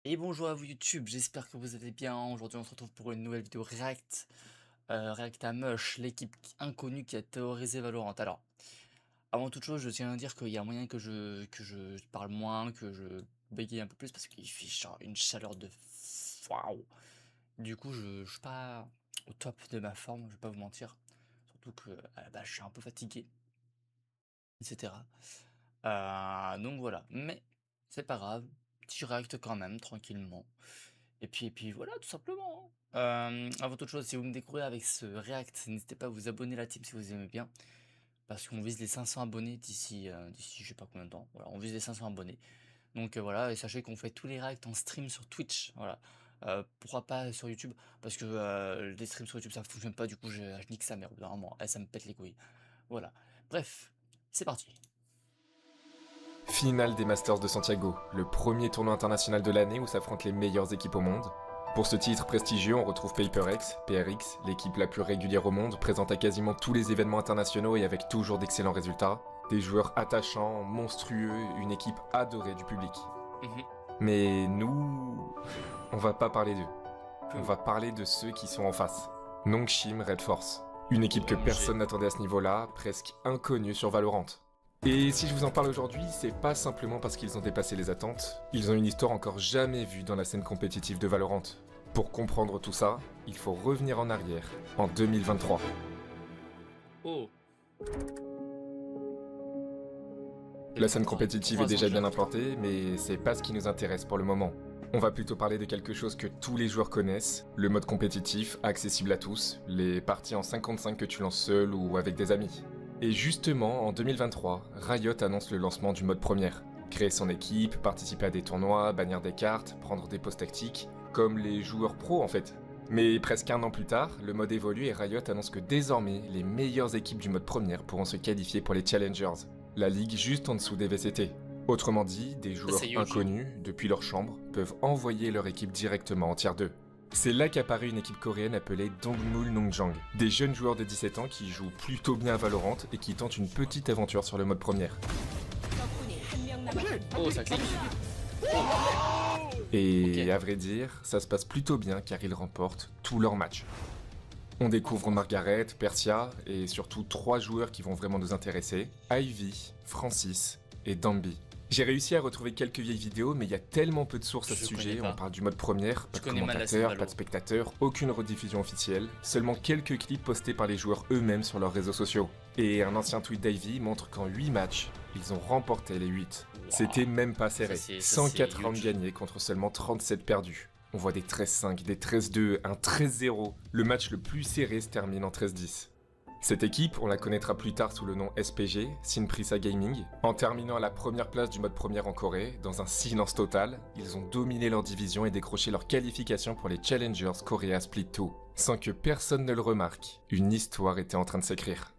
Et bonjour à vous YouTube, j'espère que vous allez bien. Aujourd'hui on se retrouve pour une nouvelle vidéo React. React à Mush, l'équipe inconnue qui a théorisé Valorant. Alors, avant toute chose, je tiens à dire qu'il y a moyen que je parle moins, que je bégaye un peu plus parce qu'il fait genre une chaleur de waouh. Du coup, je suis pas au top de ma forme, je vais pas vous mentir. Surtout que je suis un peu fatigué, etc. Donc voilà, mais c'est pas grave, petit React quand même, tranquillement. Et puis voilà, tout simplement, hein. Avant toute chose, si vous me découvrez avec ce React, n'hésitez pas à vous abonner à la team si vous aimez bien, parce qu'on vise les 500 abonnés d'ici je sais pas combien de temps. Voilà, on vise les 500 abonnés. Donc voilà, et sachez qu'on fait tous les Reacts en stream sur Twitch. Voilà. Pourquoi pas sur YouTube? Parce que les streams sur YouTube ça fonctionne pas, du coup je nique sa mère, vraiment, ça me pète les couilles. Voilà. Bref, c'est parti. Finale des Masters de Santiago, le premier tournoi international de l'année où s'affrontent les meilleures équipes au monde. Pour ce titre prestigieux, on retrouve PaperX, PRX, l'équipe la plus régulière au monde, présente à quasiment tous les événements internationaux et avec toujours d'excellents résultats. Des joueurs attachants, monstrueux, une équipe adorée du public. Mhm. Mais nous, on va pas parler d'eux. On Peu. va parler de ceux qui sont en face. Nongshim Red Force. Une équipe que Bon, personne n'attendait à ce niveau-là, presque inconnue sur Valorant. Et si je vous en parle aujourd'hui, c'est pas simplement parce qu'ils ont dépassé les attentes, ils ont une histoire encore jamais vue dans la scène compétitive de Valorant. Pour comprendre tout ça, il faut revenir en arrière, en 2023. Oh, La scène 2023, compétitive est 3 ans déjà déjà. bien implantée, mais c'est pas ce qui nous intéresse pour le moment. On va plutôt parler de quelque chose que tous les joueurs connaissent, le mode compétitif, accessible à tous, les parties en 55 que tu lances seul ou avec des amis. Et justement, en 2023, Riot annonce le lancement du mode première. Créer son équipe, participer à des tournois, bannir des cartes, prendre des postes tactiques, comme les joueurs pros en fait. Mais presque un an plus tard, le mode évolue et Riot annonce que désormais, les meilleures équipes du mode première pourront se qualifier pour les Challengers, la ligue juste en dessous des VCT. Autrement dit, des Ça, joueurs c'est huge, hein. inconnus, depuis leur chambre, peuvent envoyer leur équipe directement en tier 2. C'est là qu'apparaît une équipe coréenne appelée Dongmul Nongjang. Des jeunes joueurs de 17 ans qui jouent plutôt bien à Valorant et qui tentent une petite aventure sur le mode première. Oh, ça clique. Et Ok. à vrai dire, ça se passe plutôt bien car ils remportent tous leurs matchs. On découvre Margaret, Persia et surtout 3 joueurs qui vont vraiment nous intéresser, Ivy, Francis et Dambi. J'ai réussi à retrouver quelques vieilles vidéos, mais il y a tellement peu de sources à ce Je connais sujet. On pas. parle du mode première, pas Je de connais mal la scène commentateurs, pas Valo. de spectateurs, aucune rediffusion officielle, seulement quelques clips postés par les joueurs eux-mêmes sur leurs réseaux sociaux. Et un ancien tweet d'Ivy montre qu'en 8 matchs, ils ont remporté les 8. C'était même pas serré. Ça, c'est 104 rounds huge. gagnés contre seulement 37 perdus. On voit des 13-5, des 13-2, un 13-0. Le match le plus serré se termine en 13-10. Cette équipe, on la connaîtra plus tard sous le nom SPG, Sinprisa Gaming. En terminant à la première place du mode première en Corée, dans un silence total, ils ont dominé leur division et décroché leur qualification pour les Challengers Korea Split 2. Sans que personne ne le remarque, une histoire était en train de s'écrire.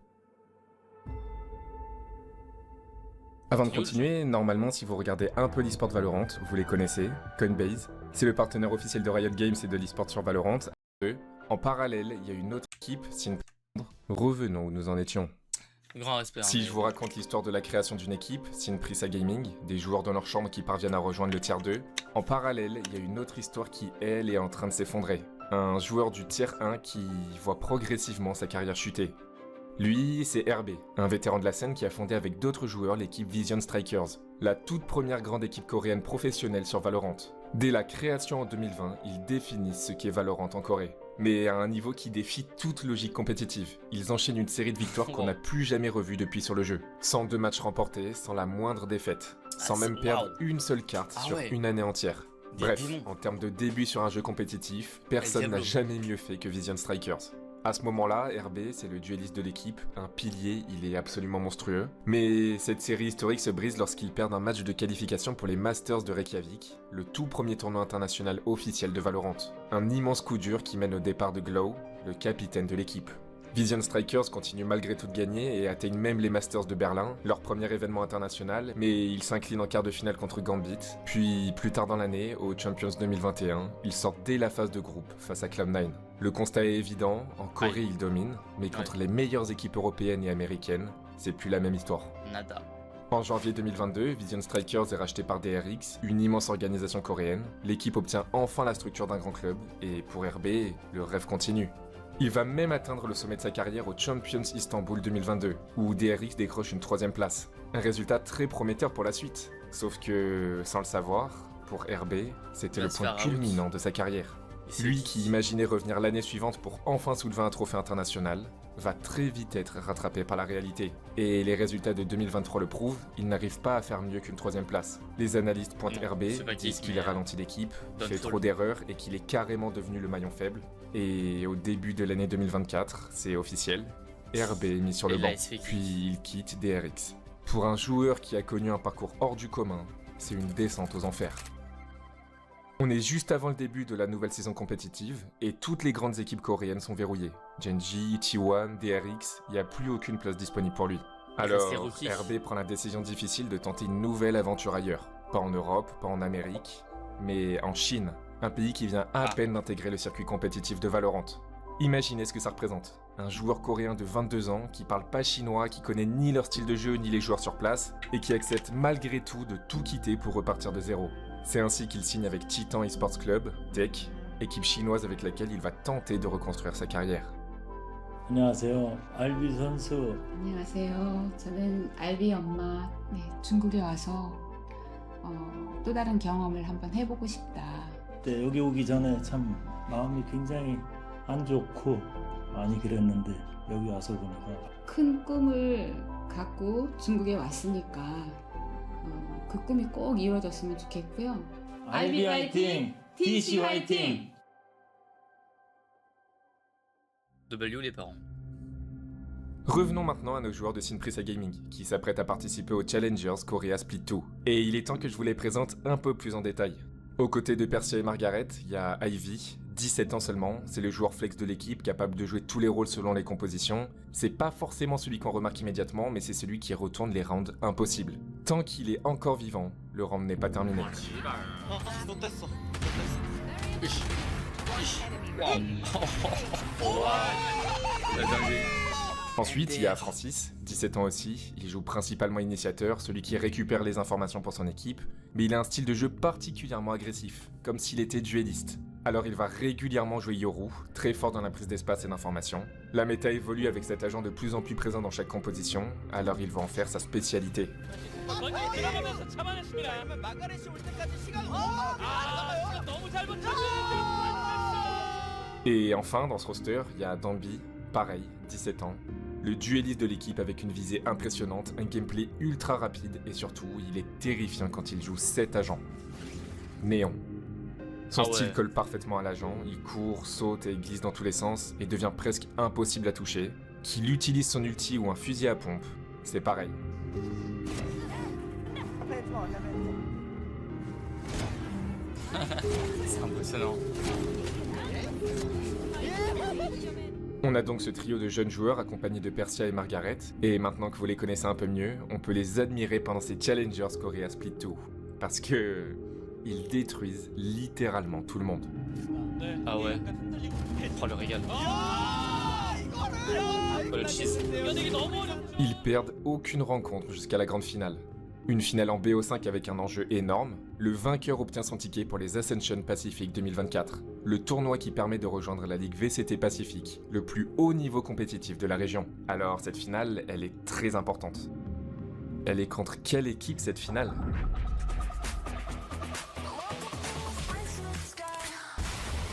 Avant de C'est huge. continuer, normalement si vous regardez un peu l'esport Valorant, vous les connaissez, Coinbase. C'est le partenaire officiel de Riot Games et de l'esport sur Valorant. En parallèle, il y a une autre équipe, Sinprisa. Revenons où nous en étions. Grand respect, hein, Si mais je vous raconte l'histoire de la création d'une équipe, Sinprisa Gaming, des joueurs dans leur chambre qui parviennent à rejoindre le tier 2, en parallèle, il y a une autre histoire qui, elle, est en train de s'effondrer. Un joueur du tier 1 qui voit progressivement sa carrière chuter. Lui, c'est RB, un vétéran de la scène qui a fondé avec d'autres joueurs l'équipe Vision Strikers, la toute première grande équipe coréenne professionnelle sur Valorant. Dès la création en 2020, ils définissent ce qu'est Valorant en Corée. Mais à un niveau qui défie toute logique compétitive. Ils enchaînent une série de victoires qu'on n'a plus jamais revues depuis sur le jeu. 102 matchs remportés, sans la moindre défaite. Sans même perdre une seule carte Ah sur ouais. une année entière. Des Bref, démons. en termes de début sur un jeu compétitif, personne n'a Diablo. jamais mieux fait que Vision Strikers. À ce moment-là, RB, c'est le dueliste de l'équipe, un pilier, il est absolument monstrueux. Mais cette série historique se brise lorsqu'ils perdent un match de qualification pour les Masters de Reykjavik, le tout premier tournoi international officiel de Valorant. Un immense coup dur qui mène au départ de Glow, le capitaine de l'équipe. Vision Strikers continue malgré tout de gagner et atteignent même les Masters de Berlin, leur premier événement international, mais ils s'inclinent en quart de finale contre Gambit. Puis plus tard dans l'année, au Champions 2021, ils sortent dès la phase de groupe face à Cloud9. Le constat est évident, en Corée ils dominent, mais contre les meilleures équipes européennes et américaines, c'est plus la même histoire. Nada. En janvier 2022, Vision Strikers est racheté par DRX, une immense organisation coréenne. L'équipe obtient enfin la structure d'un grand club, et pour RB, le rêve continue. Il va même atteindre le sommet de sa carrière au Champions Istanbul 2022, où DRX décroche une 3ème place. Un résultat très prometteur pour la suite. Sauf que, sans le savoir, pour RB, c'était le point culminant de sa carrière. Lui qui imaginait revenir l'année suivante pour enfin soulever un trophée international, va très vite être rattrapé par la réalité. Et les résultats de 2023 le prouvent, il n'arrive pas à faire mieux qu'une 3ème place. Les analystes pointent RB, disent qu'il a ralenti l'équipe, fait trop d'erreurs et qu'il est carrément devenu le maillon faible. Et au début de l'année 2024, c'est officiel, RB est mis sur le banc, puis il quitte DRX. Pour un joueur qui a connu un parcours hors du commun, c'est une descente aux enfers. On est juste avant le début de la nouvelle saison compétitive et toutes les grandes équipes coréennes sont verrouillées. Genji, T1, DRX, il n'y a plus aucune place disponible pour lui. Alors, RB prend la décision difficile de tenter une nouvelle aventure ailleurs. Pas en Europe, pas en Amérique, mais en Chine, un pays qui vient à peine d'intégrer le circuit compétitif de Valorant. Imaginez ce que ça représente. Un joueur coréen de 22 ans qui parle pas chinois, qui connaît ni leur style de jeu ni les joueurs sur place, et qui accepte malgré tout de tout quitter pour repartir de zéro. C'est ainsi qu'il signe avec Titan Esports Club, TEC, équipe chinoise avec laquelle il va tenter de reconstruire sa carrière. 안녕하세요. 알비 선수. 안녕하세요. 저는 알비 엄마. 네, 중국에 와서 또 다른 경험을 한번 해보고 싶다. 네, 여기 오기 전에 참 마음이 굉장히 안 좋고 많이 그랬는데 여기 와서 보니까 큰 꿈을 갖고 중국에 왔으니까 그 꿈이 꼭 이루어졌으면 좋겠고요. 알비 화이팅! DC 화이팅! De Belliou, les parents. Revenons maintenant à nos joueurs de Sinprisa Gaming, qui s'apprêtent à participer au Challengers Korea Split 2. Et il est temps que je vous les présente un peu plus en détail. Aux côtés de Persia et Margaret, il y a Ivy, 17 ans seulement, c'est le joueur flex de l'équipe, capable de jouer tous les rôles selon les compositions. C'est pas forcément celui qu'on remarque immédiatement, mais c'est celui qui retourne les rounds impossibles. Tant qu'il est encore vivant, le round n'est pas terminé. Ensuite, il y a Francis, 17 ans aussi, il joue principalement initiateur, celui qui récupère les informations pour son équipe, mais il a un style de jeu particulièrement agressif, comme s'il était dueliste. Alors il va régulièrement jouer Yoru, très fort dans la prise d'espace et d'information. La méta évolue avec cet agent de plus en plus présent dans chaque composition, alors il va en faire sa spécialité. Et enfin, dans ce roster, il y a Danby, pareil, 17 ans. Le dueliste de l'équipe avec une visée impressionnante, un gameplay ultra rapide et surtout, il est terrifiant quand il joue 7 agents. Néon. Son style colle parfaitement à l'agent, il court, saute et glisse dans tous les sens et devient presque impossible à toucher. Qu'il utilise son ulti ou un fusil à pompe, c'est pareil. C'est impressionnant. On a donc ce trio de jeunes joueurs accompagnés de Persia et Margaret, et maintenant que vous les connaissez un peu mieux, on peut les admirer pendant ces Challengers Korea Split 2, parce que ils détruisent littéralement tout le monde. Ah ouais. Oh le régal. Oh le cheese. Ils perdent aucune rencontre jusqu'à la grande finale. Une finale en BO5 avec un enjeu énorme, le vainqueur obtient son ticket pour les Ascension Pacific 2024, le tournoi qui permet de rejoindre la Ligue VCT Pacifique, le plus haut niveau compétitif de la région. Alors cette finale, elle est très importante. Elle est contre quelle équipe cette finale ?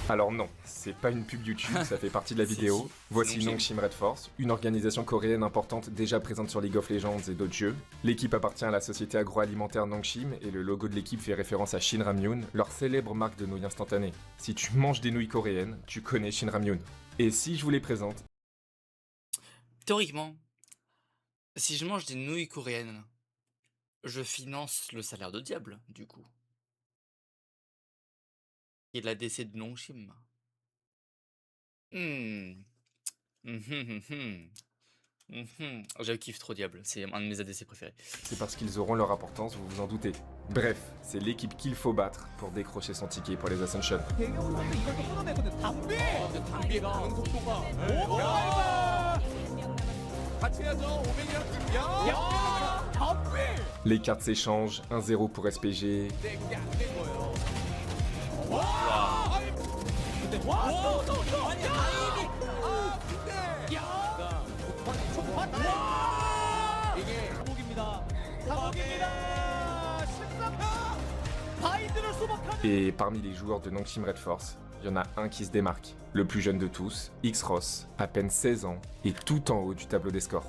Alors non, c'est pas une pub YouTube, ça fait partie de la vidéo. Voici Nongshim Red Force, une organisation coréenne importante déjà présente sur League of Legends et d'autres jeux. L'équipe appartient à la société agroalimentaire Nongshim et le logo de l'équipe fait référence à Shin Ramyun, leur célèbre marque de nouilles instantanées. Si tu manges des nouilles coréennes, tu connais Shin Ramyun. Et si je vous les présente... Théoriquement, si je mange des nouilles coréennes, je finance le salaire de diable, du coup. Et la DC de Nongshim. Je kiffe trop Diable, c'est un de mes ADC préférés. C'est parce qu'ils auront leur importance, vous vous en doutez. Bref, c'est l'équipe qu'il faut battre pour décrocher son ticket pour les Ascension. Les cartes s'échangent, 1-0 pour SPG. Et parmi les joueurs de Nongshim Red Force, il y en a un qui se démarque. Le plus jeune de tous, X-Ross, à peine 16 ans, et tout en haut du tableau des scores.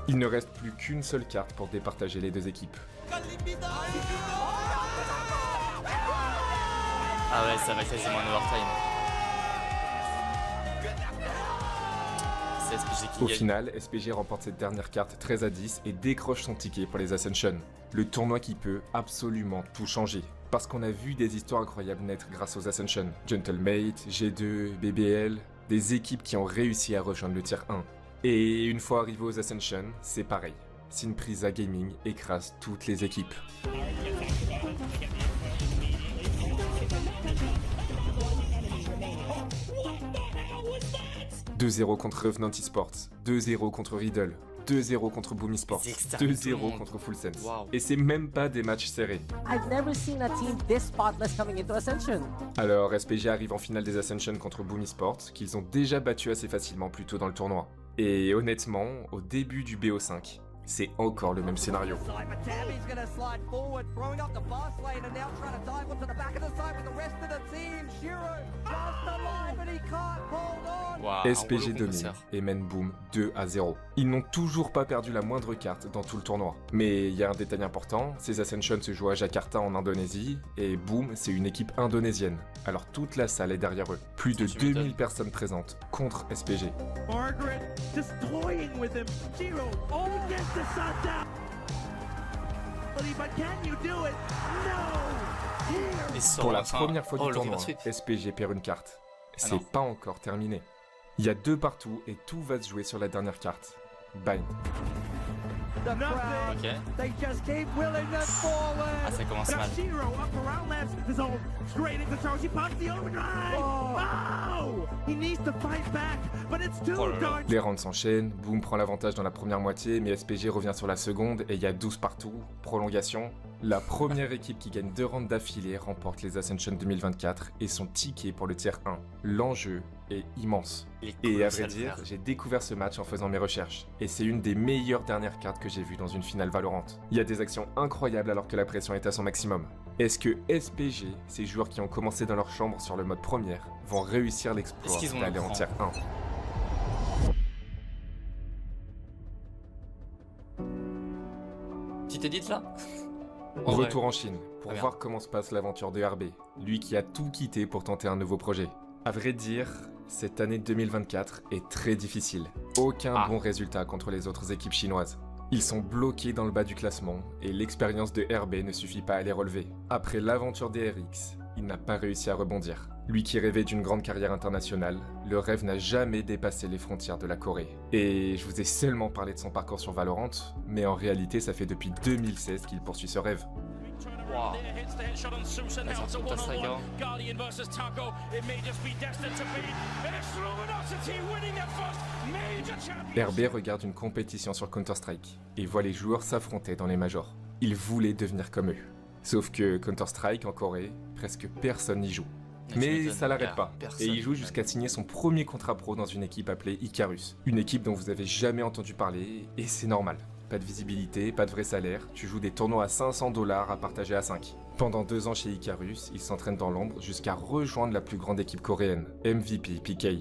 Il ne reste plus qu'une seule carte pour départager les deux équipes. Ah ouais, ça va quasiment en overtime. C'est SPG qui Au gagne. final, SPG remporte cette dernière carte 13-10 et décroche son ticket pour les Ascension. Le tournoi qui peut absolument tout changer. Parce qu'on a vu des histoires incroyables naître grâce aux Ascension. Gentlemate, G2, BBL, des équipes qui ont réussi à rejoindre le tier 1. Et une fois arrivé aux Ascension, c'est pareil. Sinprisa Gaming écrase toutes les équipes. « 2-0 contre Revenant Esports, 2-0 contre Riddle, 2-0 contre Boom Esports, Ils exterminent tout le 2-0 monde. contre Full Sense. Waouh. Et c'est même pas des matchs serrés. I've never seen a team this spotless coming into Ascension. Alors SPG arrive en finale des Ascension contre Boom Esports, qu'ils ont déjà battu assez facilement plus tôt dans le tournoi. Et honnêtement, au début du BO5, c'est encore le même scénario. Waouh, un SPG rouleau domine compresseur. et mène Boom 2-0. Ils n'ont toujours pas perdu la moindre carte dans tout le tournoi. Mais il y a un détail important, ces Ascension se jouent à Jakarta en Indonésie, et Boom c'est une équipe indonésienne. Alors toute la salle est derrière eux. Plus de Tu 2000 m'étonnes. personnes présentes contre SPG. Margaret just toying with him. Shiro almost gets the shot down. But can you do it? No! Here! Et sort Pour la enfin- première fois oh, du le tournoi, reverse sweep. SPG perd une carte. Ah non. C'est pas encore terminé. Il y a 2 partout et tout va se jouer sur la dernière carte. Bind. Nothing. Ok. They just keep willing to forward. Ah, ça commence Now mal. Shiro up around left. His own straight into control. He pops the overdrive. Oh! He needs to fight back, but it's too Oh là là. darn. Les rounds s'enchaînent, Boom prend l'avantage dans la première moitié, mais SPG revient sur la seconde et il y a 12 partout, prolongation. La première équipe qui gagne 2 rounds d'affilée remporte les Ascension 2024 et son ticket pour le tier 1. L'enjeu est immense. Il est Et à colossal, vrai dire, frère. j'ai découvert ce match en faisant mes recherches. Et c'est une des meilleures dernières cartes que j'ai vues dans une finale Valorant. Il y a des actions incroyables alors que la pression est à son maximum. Est-ce que SPG, ces joueurs qui ont commencé dans leur chambre sur le mode première, vont réussir l'exploit Est-ce qu'ils ont d'aller le en cran tier 1? Petite edit là En vrai. Retour en Chine, pour Très bien. voir comment se passe l'aventure de RB, lui qui a tout quitté pour tenter un nouveau projet. À vrai dire, cette année 2024 est très difficile. Aucun Ah. bon résultat contre les autres équipes chinoises. Ils sont bloqués dans le bas du classement et l'expérience de RB ne suffit pas à les relever. Après l'aventure des RX, il n'a pas réussi à rebondir. Lui qui rêvait d'une grande carrière internationale, le rêve n'a jamais dépassé les frontières de la Corée. Et je vous ai seulement parlé de son parcours sur Valorant, mais en réalité ça fait depuis 2016 qu'il poursuit ce rêve. Waouh. Vas-y, on passe ça, gars. Guardian versus Taco. It may just be destined to be Luminosity winning their first major championship. RB regarde une compétition sur Counter-Strike et voit les joueurs s'affronter dans les majors. Il voulait devenir comme eux. Sauf que Counter-Strike en Corée, presque personne n'y joue. Tu Mais m'étonnes, ça y l'arrête a pas. personne Et il joue qui jusqu'à signer son premier contrat pro dans une équipe appelée Icarus. Une équipe dont vous avez jamais entendu parler, et c'est normal. Pas de visibilité, pas de vrai salaire, tu joues des tournois à 500 $ à partager à 5. Pendant 2 ans chez Icarus, il s'entraîne dans l'ombre jusqu'à rejoindre la plus grande équipe coréenne, MVP PK.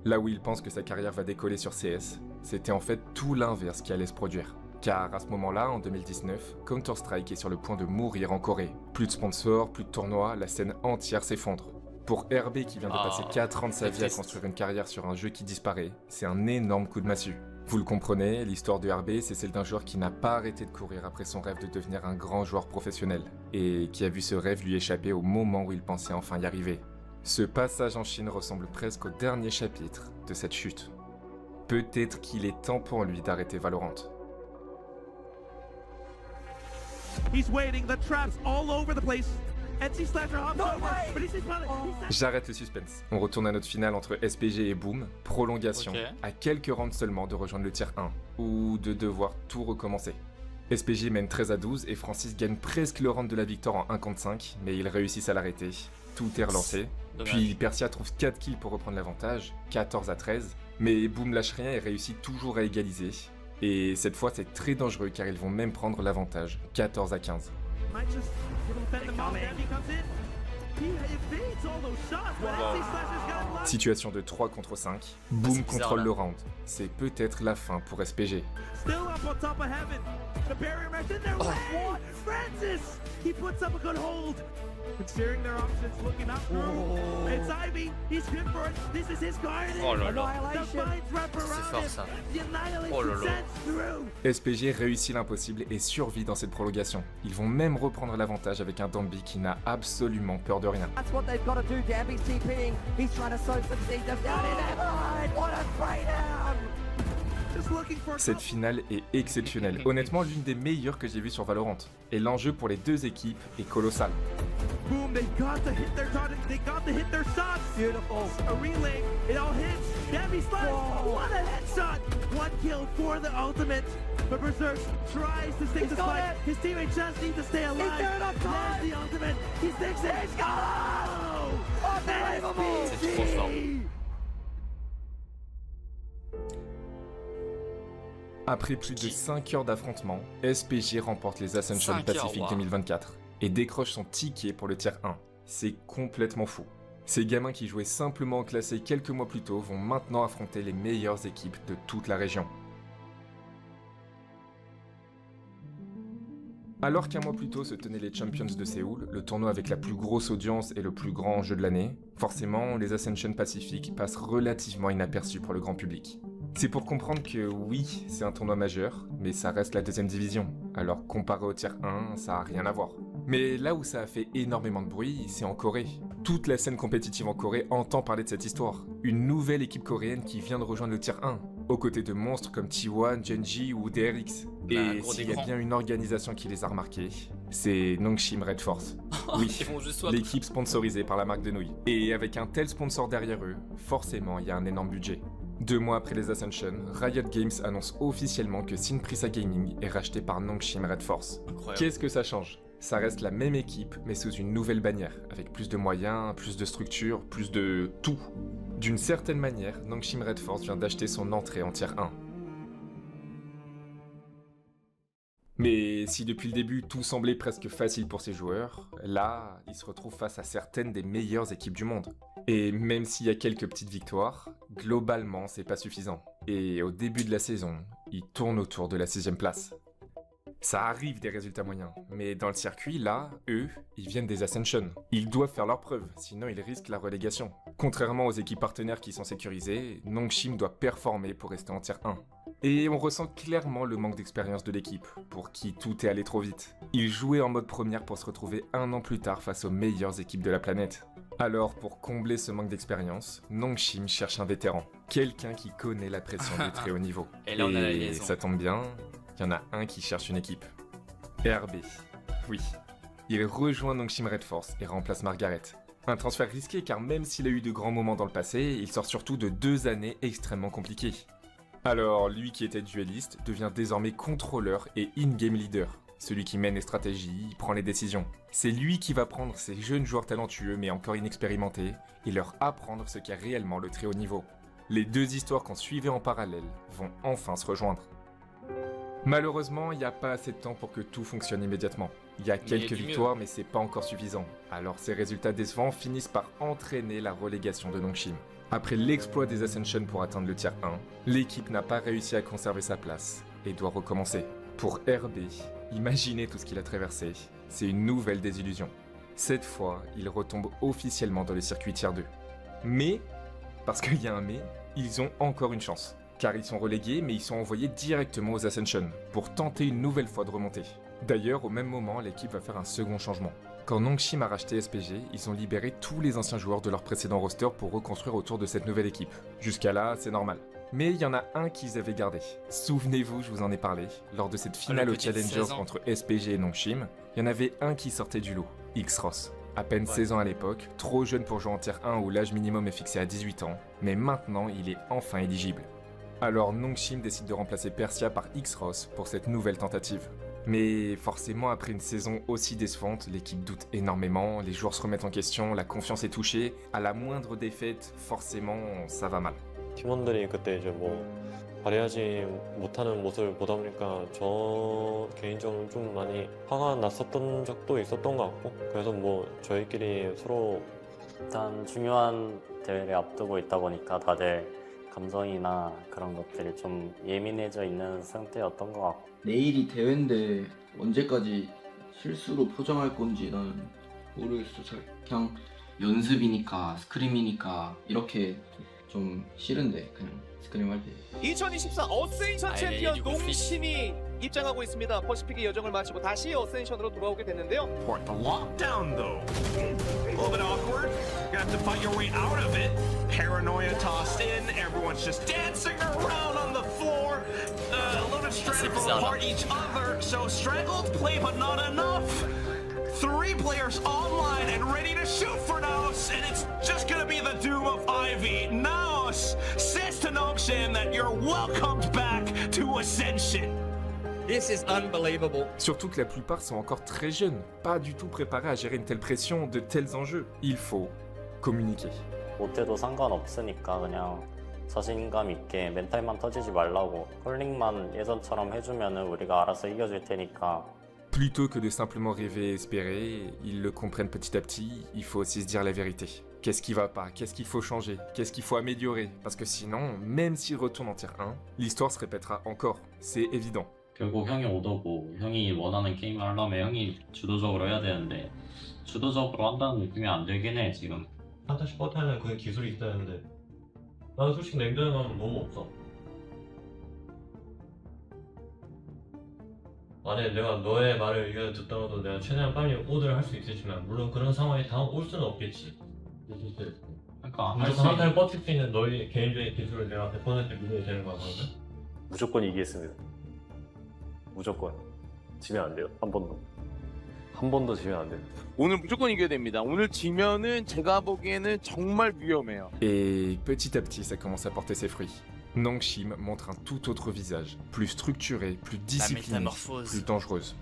Là où il pense que sa carrière va décoller sur CS, c'était en fait tout l'inverse qui allait se produire. Car à ce moment-là, en 2019, Counter-Strike est sur le point de mourir en Corée. Plus de sponsors, plus de tournois, la scène entière s'effondre. Pour RB qui vient de passer 4 ans de sa c'est vie à triste. construire une carrière sur un jeu qui disparaît, c'est un énorme coup de massue. Vous le comprenez, l'histoire de RB, c'est celle d'un joueur qui n'a pas arrêté de courir après son rêve de devenir un grand joueur professionnel, et qui a vu ce rêve lui échapper au moment où il pensait enfin y arriver. Ce passage en Chine ressemble presque au dernier chapitre de cette chute. Peut-être qu'il est temps pour lui d'arrêter Valorant. He's waiting. The traps all over the place. NC Slasher hops over, but he's J'arrête le suspense. On retourne à notre finale entre SPG et Boom. Prolongation, Ok. à quelques rounds seulement de rejoindre le tier 1, ou de devoir tout recommencer. SPG mène 13-12 et Francis gagne presque le round de la victoire en 1 contre 5, mais ils réussissent à l'arrêter. Tout est relancé. Dommage. Puis Persia trouve 4 kills pour reprendre l'avantage, 14-13, mais Boom lâche rien et réussit toujours à égaliser. Et cette fois c'est très dangereux car ils vont même prendre l'avantage, 14-15. might just fend them off. Debbie comes in. He evades all those shots, but NC Slasher's got him locked. Situation de 3 contre 5, Boom c'est bizarre, contrôle là. le round. C'est peut-être la fin pour SPG. Still up on top of heaven. The barrier match in their way. Francis! He puts up a good hold. Considering their options, looking up through. It's Ivy. He's good for it. This is his garden. Oh là là. The vines wrap C'est around fort him. ça. The annihilation Oh là là. sends through. SPG réussit l'impossible et survit dans cette prolongation. Ils vont même reprendre l'avantage avec un Dambi qui n'a absolument peur de rien. That's what they've got to do. Dambi's TPing. He's trying to sow some seeds of doubt in their mind. What a breakdown! Just looking for a Cette finale est exceptionnelle, honnêtement l'une des meilleures que j'ai vues sur Valorant. Et l'enjeu pour les deux équipes est colossal. boom. They got to hit their target. They got to hit their shots. Beautiful. A relay. It all hits. Debbie slides. What a headshot. One kill for the ultimate. But Berserk tries to stick He's the got fight. it. His teammates just need to stay alive. doing it. There's the ultimate. He sticks it. He's got it. Unbelievable. C'est trop fort. Après plus de 5 heures d'affrontement, SPG remporte les Ascension 5 heures, Pacific waouh. 2024 et décroche son ticket pour le tier 1. C'est complètement fou. Ces gamins qui jouaient simplement en classé quelques mois plus tôt vont maintenant affronter les meilleures équipes de toute la région. Alors qu'un mois plus tôt se tenaient les Champions de Séoul, le tournoi avec la plus grosse audience et le plus grand enjeu de l'année, forcément les Ascension Pacific passent relativement inaperçus pour le grand public. C'est pour comprendre que oui, c'est un tournoi majeur, mais ça reste la deuxième division, alors comparé au tier 1, ça a rien à voir. Mais là où ça a fait énormément de bruit, c'est en Corée. Toute la scène compétitive en Corée entend parler de cette histoire. Une nouvelle équipe coréenne qui vient de rejoindre le tier 1, aux côtés de monstres comme T1, Genji ou DRX. Et gros s'il y a d'écran. bien une organisation qui les a remarqués, c'est Nongshim Red Force. Oui, Ils vont juste swap. l'équipe sponsorisée par la marque de nouilles. Et avec un tel sponsor derrière eux, forcément il y a un énorme budget. 2 mois après les Ascension, Riot Games annonce officiellement que Sinprisa Gaming est racheté par Nongshim Red Force. Incroyable. Qu'est-ce que ça change? Ça reste la même équipe, mais sous une nouvelle bannière, avec plus de moyens, plus de structure, plus de tout. D'une certaine manière, Nongshim Red Force vient d'acheter son entrée en tier 1. Mais si depuis le début tout semblait presque facile pour ces joueurs, là, ils se retrouvent face à certaines des meilleures équipes du monde. Et même s'il y a quelques petites victoires, globalement c'est pas suffisant. Et au début de la saison, ils tournent autour de la 6ème place. Ça arrive des résultats moyens, mais dans le circuit, là, eux, ils viennent des Ascension. Ils doivent faire leurs preuves, sinon ils risquent la relégation. Contrairement aux équipes partenaires qui sont sécurisées, Nongshim doit performer pour rester en tier 1. Et on ressent clairement le manque d'expérience de l'équipe, pour qui tout est allé trop vite. Ils jouaient en mode première pour se retrouver 1 an plus tard face aux meilleures équipes de la planète. Alors, pour combler ce manque d'expérience, Nongshim cherche un vétéran. Quelqu'un qui connaît la pression du très haut niveau. Et là, on a la liaison. ça tombe bien, il y en a un qui cherche une équipe. RB. Oui. Il rejoint Nongshim Red Force et remplace Margaret. Un transfert risqué car même s'il a eu de grands moments dans le passé, il sort surtout de 2 années extrêmement compliquées. Alors, lui qui était dueliste devient désormais contrôleur et in-game leader. Celui qui mène les stratégies, prend les décisions. C'est lui qui va prendre ces jeunes joueurs talentueux mais encore inexpérimentés et leur apprendre ce qu'est réellement le très haut niveau. Les deux histoires qu'on suivait en parallèle vont enfin se rejoindre. Malheureusement, il n'y a pas assez de temps pour que tout fonctionne immédiatement. Il y a il y a quelques du mieux. victoires mais c'est pas encore suffisant. Alors ces résultats décevants finissent par entraîner la relégation de Nongshim. Après l'exploit des Ascension pour atteindre le tier 1, l'équipe n'a pas réussi à conserver sa place et doit recommencer. Pour RB, imaginez tout ce qu'il a traversé, c'est une nouvelle désillusion. Cette fois, il retombe officiellement dans le circuit tier 2. Mais, parce qu'il y a un mais, ils ont encore une chance. Car ils sont relégués, mais ils sont envoyés directement aux Ascension, pour tenter une nouvelle fois de remonter. D'ailleurs, au même moment, l'équipe va faire un second changement. Quand Nongshim a racheté SPG, ils ont libéré tous les anciens joueurs de leur précédent roster pour reconstruire autour de cette nouvelle équipe. Jusqu'à là, c'est normal. Mais il y en a un qu'ils avaient gardé. Souvenez-vous, je vous en ai parlé, lors de cette finale le au petit de Challengers 16 ans. entre SPG et Nongshim, il y en avait un qui sortait du lot, X-Ross. À peine 16 ans à l'époque, trop jeune pour jouer en tier 1 où l'âge minimum est fixé à 18 ans, mais maintenant il est enfin éligible. Alors Nongshim décide de remplacer Persia par X-Ross pour cette nouvelle tentative. Mais forcément, après une saison aussi décevante, l'équipe doute énormément, les joueurs se remettent en question, la confiance est touchée. À la moindre défaite, forcément, ça va mal. 팀원들이 그때 이제 뭐 발휘하지 못하는 모습을 보다 보니까 저 개인적으로 좀 많이 화가 났었던 적도 있었던 것 같고, 그래서 뭐 저희끼리 서로 일단 중요한 대회를 앞두고 있다 보니까 다들 감정이나 그런 것들이 좀 예민해져 있는 상태였던 것 같고, 내일이 대회인데 언제까지 실수로 포장할 건지 나는 모르겠어. 잘 그냥 연습이니까 스크림이니까 이렇게 좀 싫은데 그냥 스크림 할 때. 2024 어센션 챔피언 농심이 입장하고 있습니다. 퍼시픽의 여정을 마치고 다시 어센션으로 돌아오게 됐는데요. What the lockdown though? A little bit awkward. Gonna have to fight your way out of it. Paranoia tossed in. Everyone's just dancing around on the floor. A little bit strangled apart each other. So strangled play, but not enough. 3 players online and ready to shoot for Naos, and it's just gonna be the doom of Ivy. Naos says to Nongshim that you're welcomed back to Ascension. This is unbelievable. Surtout que la plupart sont encore très jeunes, pas du tout préparés à gérer une telle pression, de tels enjeux. Il faut communiquer. 못해도 상관없으니까 그냥 자신감 있게 멘탈만 터지지 말라고, 컬링만 예전처럼 해주면은 우리가 알아서 이겨줄 테니까. Plutôt que de simplement rêver et espérer, ils le comprennent petit à petit, il faut aussi se dire la vérité. Qu'est-ce qui va pas? Qu'est-ce qu'il faut changer? Qu'est-ce qu'il faut améliorer? Parce que sinon, même s'ils retournent en tier 1, l'histoire se répétera encore, c'est évident. 결국 형이 오더고 형이 원하는 게임을 하려면 형이 주도적으로 해야 되는데 주도적으로 한다는 느낌이 안 들긴 해 지금. 판타지 포탈은 그 기술이 있어야 하는데 나는 솔직히 냉정히 말하면 너무 없어. 만약에 내가 너의 말을 의견을 듣더라도 내가 최대한 빨리 오더를 할 수 있겠지만 물론 그런 상황이 다음 올 수는 없겠지. 그러니까 무조건 한 칸에 버틸 수 있는 너의 개인적인 기술을 내가 100% 믿어야 되는 거야 그러면? 무조건 이기겠습니다. 무조건 지면 안 돼요. 한 번도 지면 안 돼요. 오늘 무조건 이겨야 됩니다. 오늘 지면은 제가 보기에는 정말 위험해요. Et petit à petit, ça commence à porter ses fruits. Nongshim montre un tout autre visage, plus structuré, plus discipliné, plus dangereuse.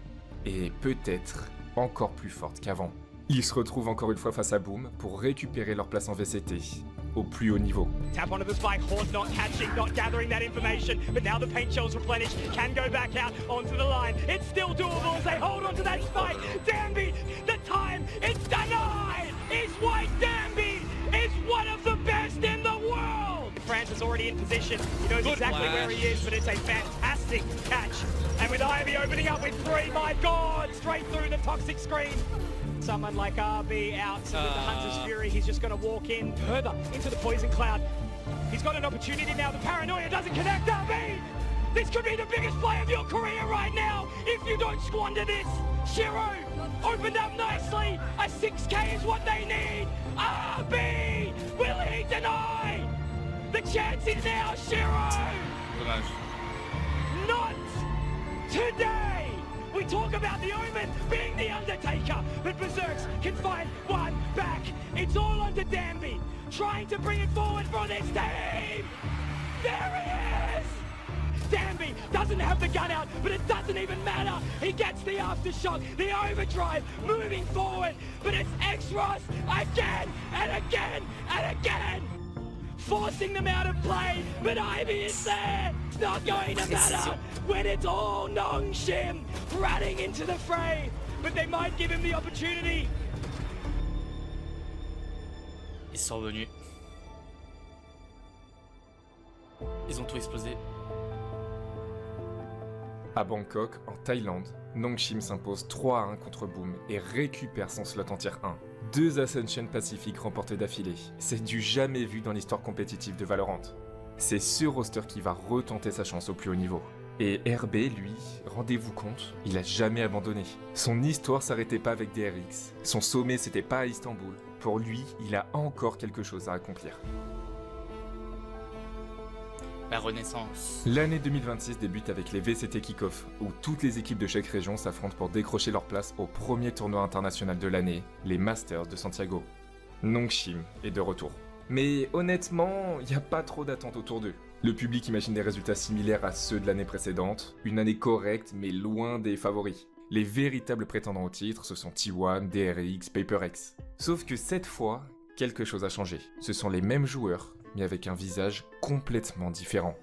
Et peut-être encore plus forte qu'avant. Ils se retrouvent encore une fois face à Boom pour récupérer leur place en VCT, au plus haut niveau. Tap onto the spike, Horde not catching, not gathering that information, but now the paint shell's replenished, can go back out onto the line. It's still doable as they hold onto that spike. Danby, the time is denied! It's White Danby is one of the best in the world! France is already in position, he knows exactly where he is, but it's a fantastic catch. And with Ivy opening up with 3, my god, straight through the toxic screen. Someone like RB out with the Hunter's Fury, he's just going to walk in further into the Poison Cloud. He's got an opportunity now, the Paranoia doesn't connect. RB! This could be the biggest play of your career right now if you don't squander this. Shiro opened up nicely, a 6k is what they need. RB! Will he deny? The chance is now, Shiro! Not today! We talk about the Omen being the Undertaker, but Berserks can find one back. It's all onto Danby, trying to bring it forward for this team. There he is! Danby doesn't have the gun out, but it doesn't even matter. He gets the aftershock, the overdrive, moving forward, but it's X-Ross again and again and again. Forcing them out of play, but Ivy is there. It's not going to matter when it's all Nongshim running into the fray, but they might give him the opportunity. Ils sont revenus. Ils ont tout explosé. À Bangkok, en Thaïlande, Nongshim s'impose 3-1 contre Boom et récupère son slot en tier 1. 2 Ascension Pacific remportés d'affilée. C'est du jamais vu dans l'histoire compétitive de Valorant. C'est ce roster qui va retenter sa chance au plus haut niveau. Et RB, lui, rendez-vous compte, il a jamais abandonné. Son histoire s'arrêtait pas avec DRX. Son sommet c'était pas à Istanbul. Pour lui, il a encore quelque chose à accomplir. La renaissance. L'année 2026 débute avec les VCT Kick-Off, où toutes les équipes de chaque région s'affrontent pour décrocher leur place au premier tournoi international de l'année, les Masters de Santiago. Nongshim est de retour. Mais honnêtement, il n'y a pas trop d'attente autour d'eux. Le public imagine des résultats similaires à ceux de l'année précédente, une année correcte mais loin des favoris. Les véritables prétendants au titre, ce sont T1, DRX, PaperX. Sauf que cette fois, quelque chose a changé. Ce sont les mêmes joueurs, mais avec un visage complètement différent.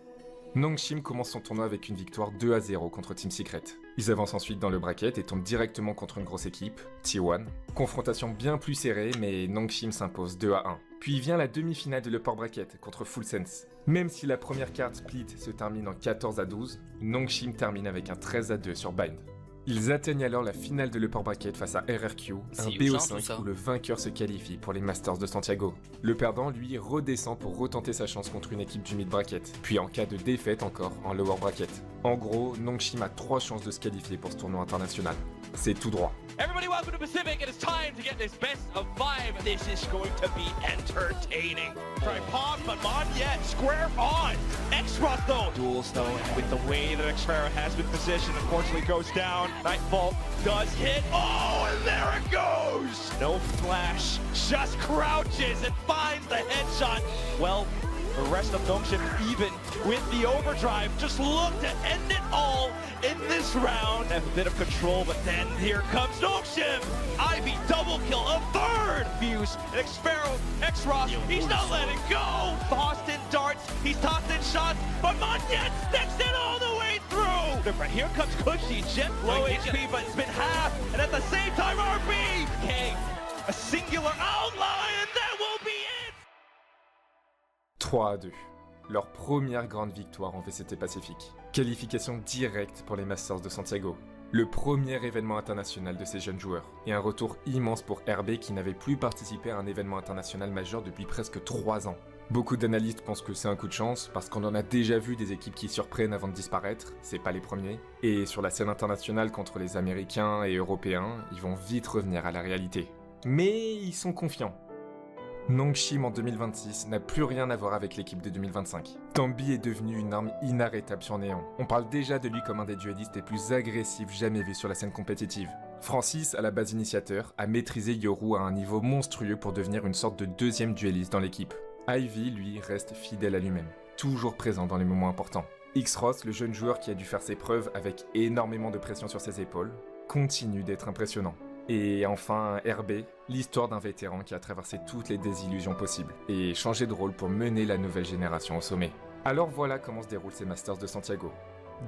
Nongshim commence son tournoi avec une victoire 2-0 contre Team Secret. Ils avancent ensuite dans le bracket et tombent directement contre une grosse équipe, T1. Confrontation bien plus serrée, mais Nongshim s'impose 2-1. Puis vient la demi-finale de l'Upper Bracket contre Full Sense. Même si la première carte split se termine en 14-12, Nongshim termine avec un 13-2 sur Bind. Ils atteignent alors la finale de l'Upper Bracket face à RRQ, un BO5 où le vainqueur se qualifie pour les Masters de Santiago. Le perdant, lui, redescend pour retenter sa chance contre une équipe du Mid Bracket, puis en cas de défaite encore en Lower Bracket. En gros, Nongshim a 3 chances de se qualifier pour ce tournoi international. C'est tout droit. Everybody welcome to Pacific, and it's time to get this best of 5. This is going to be entertaining. Try pause, but Mon yet square on. X-Ross though. Duels though, and with the way that Xferra has been positioned, unfortunately goes down. Nightfall does hit. Oh, and there it goes. No flash, just crouches and finds the headshot. Well, the rest of Nongshim, even with the overdrive, just look to end it all in this round. Have a bit of control, but then here comes Nongshim. Ivy double kill, a third fuse. And Xferro, X-Ross, he's not letting go. Tossed in darts, he's tossed in shots, but Montet sticks it all the way through. But here comes Cushy, jet low HP, but it's been half. And at the same time, RB, K, a singular outline, and that will be it. 3-2. Leur première grande victoire en VCT Pacifique. Qualification directe pour les Masters de Santiago. Le premier événement international de ces jeunes joueurs. Et un retour immense pour RB qui n'avait plus participé à un événement international majeur depuis presque 3 ans. Beaucoup d'analystes pensent que c'est un coup de chance parce qu'on en a déjà vu des équipes qui surprennent avant de disparaître, c'est pas les premiers. Et sur la scène internationale contre les Américains et Européens, ils vont vite revenir à la réalité. Mais ils sont confiants. Nongshim en 2026 n'a plus rien à voir avec l'équipe de 2025. Dambi est devenu une arme inarrêtable sur Néant. On parle déjà de lui comme un des duellistes les plus agressifs jamais vus sur la scène compétitive. Francis, à la base initiateur, a maîtrisé Yoru à un niveau monstrueux pour devenir une sorte de deuxième duelliste dans l'équipe. Ivy, lui, reste fidèle à lui-même, toujours présent dans les moments importants. X-Ross, le jeune joueur qui a dû faire ses preuves avec énormément de pression sur ses épaules, continue d'être impressionnant. Et enfin, RB, l'histoire d'un vétéran qui a traversé toutes les désillusions possibles et changé de rôle pour mener la nouvelle génération au sommet. Alors voilà comment se déroulent ces Masters de Santiago.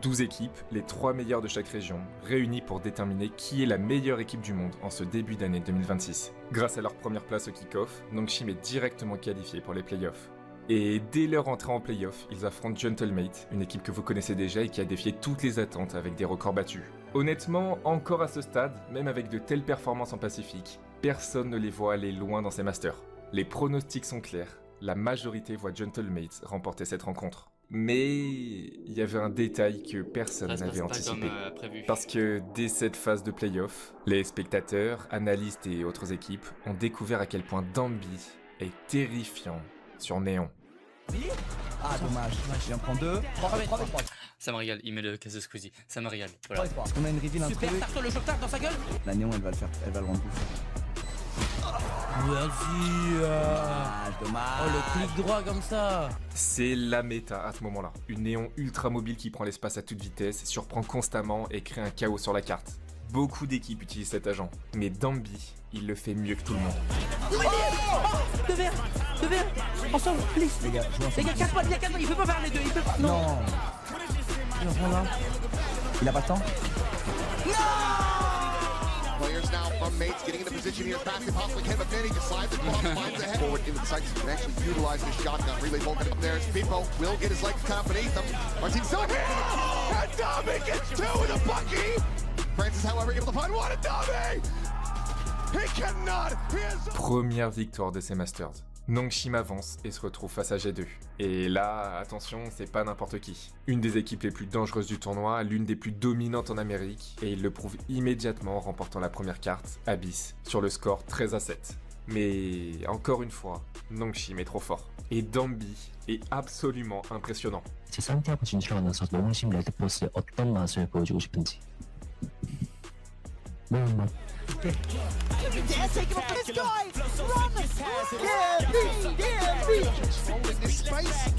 12 équipes, les 3 meilleures de chaque région, réunies pour déterminer qui est la meilleure équipe du monde en ce début d'année 2026. Grâce à leur première place au kick-off, Nongshim est directement qualifié pour les playoffs. Et dès leur entrée en playoff, ils affrontent Gentlemate, une équipe que vous connaissez déjà et qui a défié toutes les attentes avec des records battus. Honnêtement, encore à ce stade, même avec de telles performances en Pacifique, personne ne les voit aller loin dans ces Masters. Les pronostics sont clairs, la majorité voit Gentlemate remporter cette rencontre. Mais il y avait un détail que personne n'avait anticipé. Parce que dès cette phase de playoff, les spectateurs, analystes et autres équipes ont découvert à quel point Dambi est terrifiant sur Néon. Ah dommage, il en prend 2. 3. Ça me régale, il met le casse de Squeezie, ça me régale. Voilà. Est-ce qu'on a une reveal Super, tarte le choc dans sa gueule. La Néon elle va le faire, elle va le rendre bouffe. Vas-y. Dommage. Oh le clic droit comme ça. C'est la méta à ce moment-là. Une Néon ultra mobile qui prend l'espace à toute vitesse, surprend constamment et crée un chaos sur la carte. Beaucoup d'équipes utilisent cet agent, mais Dambi, il le fait mieux que tout le monde. De verre, ensemble, please. Les gars, casse-moi, il peut pas faire les deux, il peut pas. Non. Il a pas le temps. Players now from mates getting into position here. Passing possibly can, but then he decides to cross, finds ahead. Forward into the sights, can actually utilize his shotgun. Relay Vulcan up there. Pipo will get his legs cut off beneath him. Martin still here. And Dami gets 2 with a bucky. Francis, however, able to find one, and Dami! He cannot! Première victoire de ces Masters. Nongshim avance et se retrouve face à G2. Et là, attention, c'est pas n'importe qui. Une des équipes les plus dangereuses du tournoi, l'une des plus dominantes en Amérique, et il le prouve immédiatement en remportant la première carte, Abyss, sur le score 13-7. Mais encore une fois, Nongshim est trop fort. Et Dambi est absolument impressionnant. 제 산티아고 진출을 만나서 농심 레드포스의 어떤 맛을 보여주고 싶은지. 매운 맛. Dare take him up this guy! Run! Controlling this space.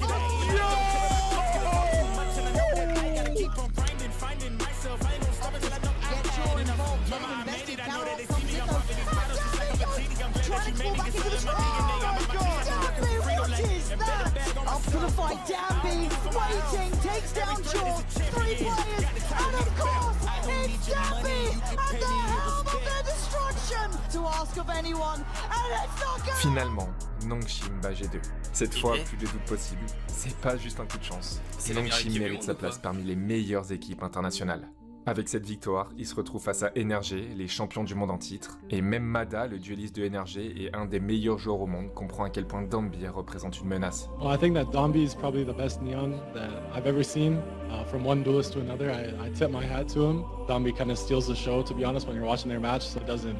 Up to the fight, Danby, waiting, takes down Jaw, 3 players, and of course, it's Danby at the helm of their destruction, to ask of anyone, and it's not good! Finalement, Nongshim bat G2. Cette fois, plus de doute possible, c'est pas juste un coup de chance. Nongshim mérite sa place parmi les meilleures équipes internationales. Avec cette victoire, il se retrouve face à NRG, les champions du monde en titre, et même Mada, le dueliste de NRG et un des meilleurs joueurs au monde, comprend à quel point Dambi représente une menace. Well, I think that Dambi is probably the best Neon that I've ever seen. From one duelist to another, I tip my hat to him. Dambi kind of steals the show, to be honest, when you're watching their match, so it doesn't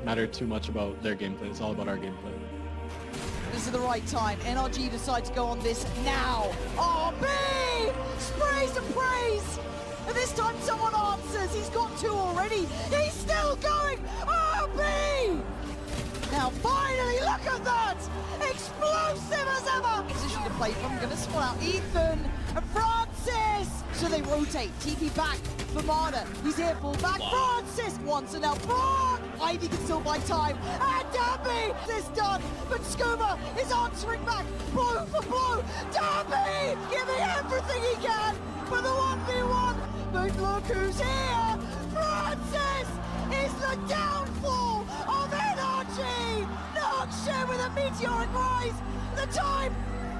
matter too much about their gameplay. It's all about our gameplay. This is the right time. NRG decide to go on this now. RB! Sprays and praise! And this time someone answers. He's got 2 already. He's still going. RB! Now finally, look at that! Explosive as ever! Position to play from. Gonna spot out Ethan and Francis. So they rotate. TP back for Marder. He's here full back. Francis wants it now. Brock! Ivy can still buy time. And Dambi is done. But Scuba is answering back. Blow for blow. Dambi giving everything he can for the 1v1. But look who's here. Francis is the downfall of NRG. Nongshim with a meteoric rise. The time.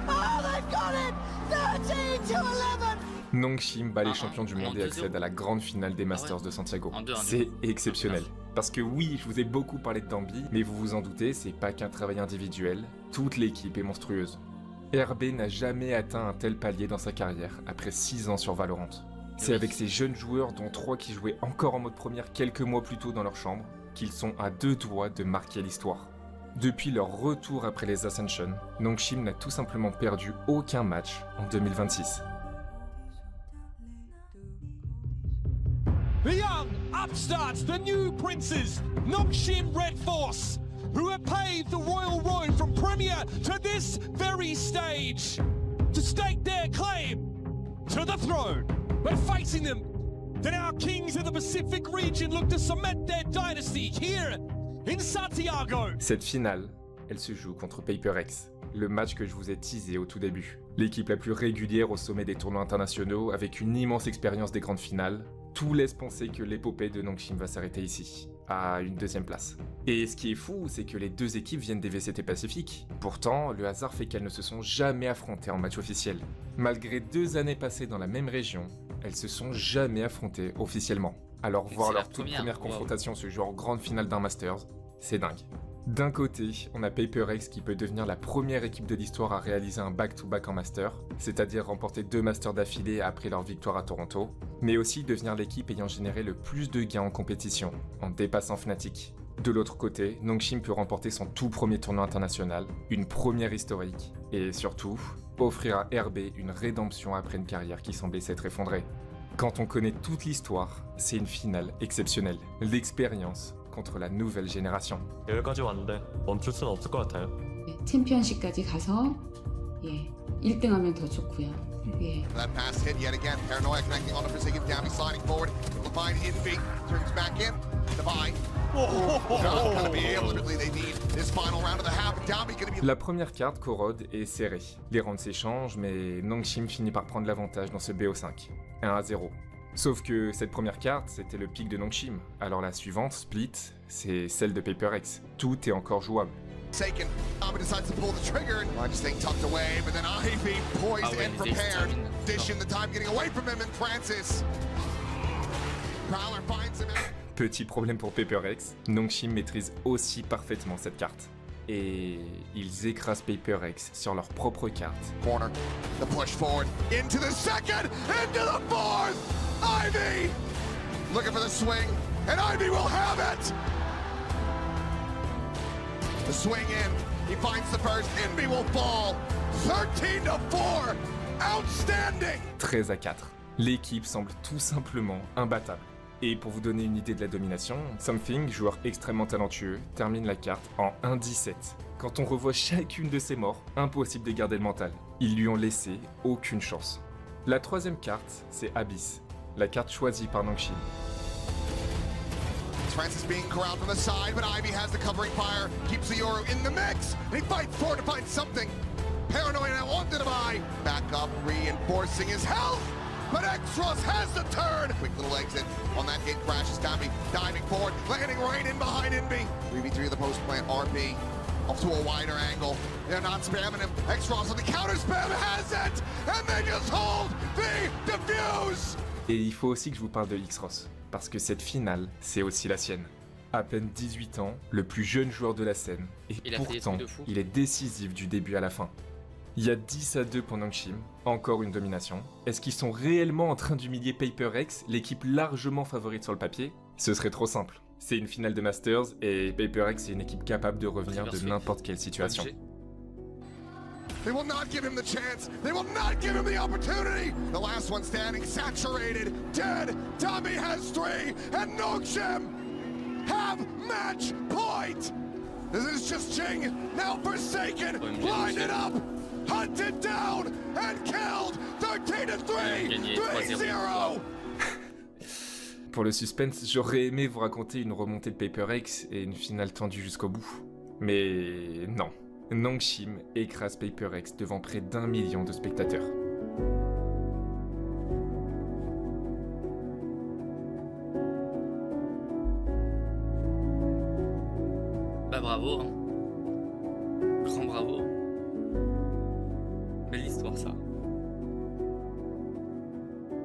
Oh, they've got it. 13-11. Nongshim bat les champions du monde et accède à la grande finale des Masters de Santiago. C'est exceptionnel. Parce que oui, je vous ai beaucoup parlé de Dambi, mais vous vous en doutez, c'est pas qu'un travail individuel, toute l'équipe est monstrueuse. RB n'a jamais atteint un tel palier dans sa carrière, après 6 ans sur Valorant. C'est avec ces jeunes joueurs, dont 3 qui jouaient encore en mode première quelques mois plus tôt dans leur chambre, qu'ils sont à 2 doigts de marquer l'histoire. Depuis leur retour après les Ascension, Nongshim n'a tout simplement perdu aucun match en 2026. The young upstarts, the new princes, Nongshim Red Force, who have paved the royal road from Premier to this very stage, to stake their claim to the throne. But facing them, then our kings of the Pacific region look to cement their dynasty here in Santiago. Cette finale, elle se joue contre PaperX, le match que je vous ai teasé au tout début. L'équipe la plus régulière au sommet des tournois internationaux, avec une immense expérience des grandes finales, tout laisse penser que l'épopée de Nongshim va s'arrêter ici, à une 2e place. Et ce qui est fou, c'est que les 2 équipes viennent des VCT Pacifique. Pourtant, le hasard fait qu'elles ne se sont jamais affrontées en match officiel. Malgré 2 années passées dans la même région, elles se sont jamais affrontées officiellement. Alors voir leur toute première confrontation se jouer en grande finale d'un Masters, c'est dingue. D'un côté, on a PaperX qui peut devenir la première équipe de l'histoire à réaliser un back-to-back en Master, c'est-à-dire remporter 2 Masters d'affilée après leur victoire à Toronto, mais aussi devenir l'équipe ayant généré le plus de gains en compétition, en dépassant Fnatic. De l'autre côté, Nongshim peut remporter son tout premier tournoi international, une première historique, et surtout, offrir à RB une rédemption après une carrière qui semblait s'être effondrée. Quand on connaît toute l'histoire, c'est une finale exceptionnelle. L'expérience contre la nouvelle génération. 여기까지 왔는데 멈출 수는 없을 것 같아요. 챔피언십까지 가서 1등하면 더 좋고요. That pass hit yet again. Paranoia connecting on the Brazilian. Dambi sliding forward. Levine Envy turns back in. Divine. Not gonna be able to. They need this final round of the half. Dambi gonna be. La première carte, Korod, est serrée. Les rounds s'échangent, mais Nongshim finit par prendre l'avantage dans ce BO5. 1-0. Sauf que cette première carte, c'était le pic de Nongshim. Alors la suivante, Split, c'est celle de PaperX. Tout est encore jouable. Taken. Dambi decides to pull the trigger. Largest thing tucked away, but then Ivy poised and prepared. Dishing the time getting away from him and Francis. Prowler finds him. Petit problème pour PaperX, Nongshim maîtrise aussi parfaitement cette carte. Et ils écrasent PaperX sur leur propre carte. Corner, the push forward, into the second, into the fourth! Ivy! Looking for the swing, and Ivy will have it! The swing in, he finds the first, Envy will fall! 13-4! Outstanding! 13-4. L'équipe semble tout simplement imbattable. Et pour vous donner une idée de la domination, Something, joueur extrêmement talentueux, termine la carte en 1-17. Quand on revoit chacune de ses morts, impossible de garder le mental. Ils lui ont laissé aucune chance. La troisième carte, c'est Abyss, la carte choisie par Nongshim. Francis being corralled from the side, but Ivy has the covering fire, keeps the Yoru in the mix, and he fights forward to find something. Paranoia now onto the buy. Back up, reinforcing his health, but Extros has the turn. Quick little exit on that gate crashes. Dambi diving forward, landing right in behind Envy. 3v3 of the post plant, RP off to a wider angle. They're not spamming him. Extros on the counter spam has it, and they just hold the defuse. Et il faut aussi que je vous parle de X-Ross, parce que cette finale, c'est aussi la sienne. À peine 18 ans, le plus jeune joueur de la scène, et Il a fait des pourtant, trucs de fou. il est décisif du début à la fin. Il y a 10-2 pour Nongshim, encore une domination. Est-ce qu'ils sont réellement en train d'humilier PaperX, l'équipe largement favorite sur le papier? Ce serait trop simple. C'est une finale de Masters, et PaperX est une équipe capable de revenir de n'importe quelle situation. They will not give him the chance. They will not give him the opportunity. The last one standing, saturated, dead. Tommy has 3, and Nongshim have match point. This is just Jing, now forsaken, blinded up, hunted down, and killed. 13-3, 3-0. Pour le suspense, j'aurais aimé vous raconter une remontée de PaperX et une finale tendue jusqu'au bout. Mais non. Nongshim écrase PaperX devant près d'1 million de spectateurs. Bah bravo, hein. Grand bravo. Belle histoire ça.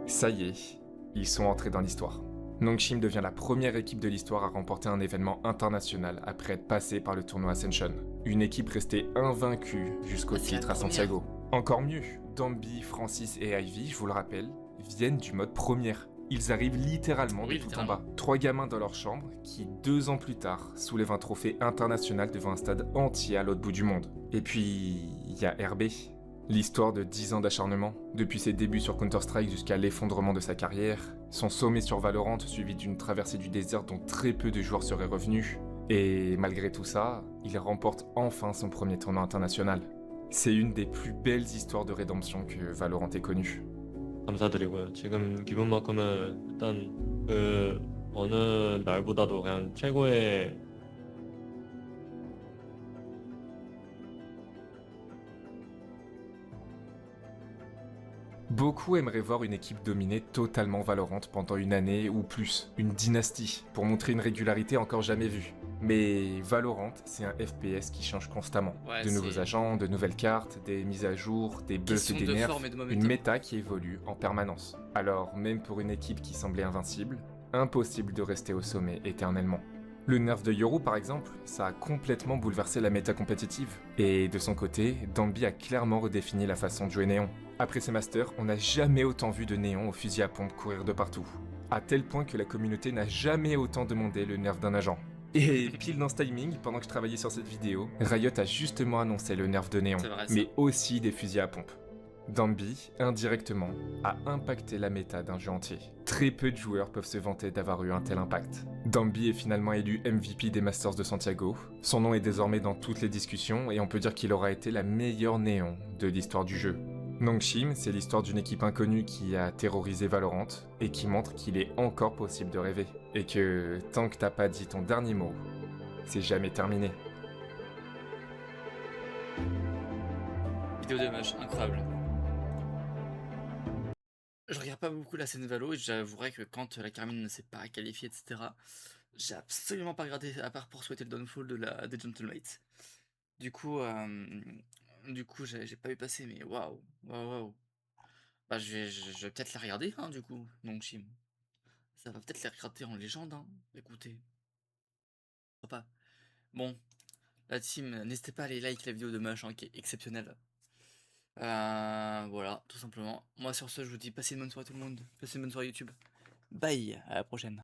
Ça y est, ils sont entrés dans l'histoire. Nongshim devient la première équipe de l'histoire à remporter un événement international après être passé par le tournoi Ascension. Une équipe restée invaincue jusqu'au titre à Santiago. Encore mieux, Dambi, Francis et Ivy, je vous le rappelle, viennent du mode première. Ils arrivent littéralement de tout en bas. 3 gamins dans leur chambre qui, 2 ans plus tard, soulèvent un trophée international devant un stade entier à l'autre bout du monde. Et puis, il y a RB. L'histoire de 10 ans d'acharnement, depuis ses débuts sur Counter-Strike jusqu'à l'effondrement de sa carrière, son sommet sur Valorant suivi d'une traversée du désert dont très peu de joueurs seraient revenus, et malgré tout ça, il remporte enfin son premier tournoi international. C'est une des plus belles histoires de rédemption que Valorant ait connue. 감사드리고요. 지금 기분만큼은 일단 그 어느 날보다도 그냥 최고의 Beaucoup aimeraient voir une équipe dominer totalement Valorant pendant une année ou plus, une dynastie, pour montrer une régularité encore jamais vue. Mais Valorant, c'est un FPS qui change constamment. Ouais, de nouveaux agents, de nouvelles cartes, des mises à jour, des buffs et Question des de nerfs, forme et de une momentum. méta qui évolue en permanence. Alors, même pour une équipe qui semblait invincible, impossible de rester au sommet éternellement. Le nerf de Yoru par exemple, ça a complètement bouleversé la méta compétitive. Et de son côté, Dambi a clairement redéfini la façon de jouer Néon. Après ses masters, on n'a jamais autant vu de Néon au fusil à pompe courir de partout. À tel point que la communauté n'a jamais autant demandé le nerf d'un agent. Et pile dans ce timing, pendant que je travaillais sur cette vidéo, Riot a justement annoncé le nerf de Néon, C'est vrai, ça. mais aussi des fusils à pompe. Dambi, indirectement, a impacté la méta d'un jeu entier. Très peu de joueurs peuvent se vanter d'avoir eu un tel impact. Dambi est finalement élu MVP des Masters de Santiago. Son nom est désormais dans toutes les discussions et on peut dire qu'il aura été la meilleure Néon de l'histoire du jeu. Nongshim, c'est l'histoire d'une équipe inconnue qui a terrorisé Valorant et qui montre qu'il est encore possible de rêver. Et que tant que t'as pas dit ton dernier mot, c'est jamais terminé. Vidéo de match, incroyable. Je regarde pas beaucoup la scène Valo et j'avouerai que quand la Carmine ne s'est pas qualifiée, etc., j'ai absolument pas regardé à part pour souhaiter le downfall des Gentlemates. Du coup, j'ai pas vu passer, mais waouh. Bah, je vais peut-être la regarder, hein, du coup, Nongshim. Ça va peut-être les regarder en légende, hein. Écoutez. Pourquoi pas. Bon, la team, n'hésitez pas à aller like la vidéo de Mush, hein, qui est exceptionnelle. Voilà, tout simplement. Moi sur ce, je vous dis passez une bonne soirée tout le monde. Passez une bonne soirée YouTube. Bye, à la prochaine.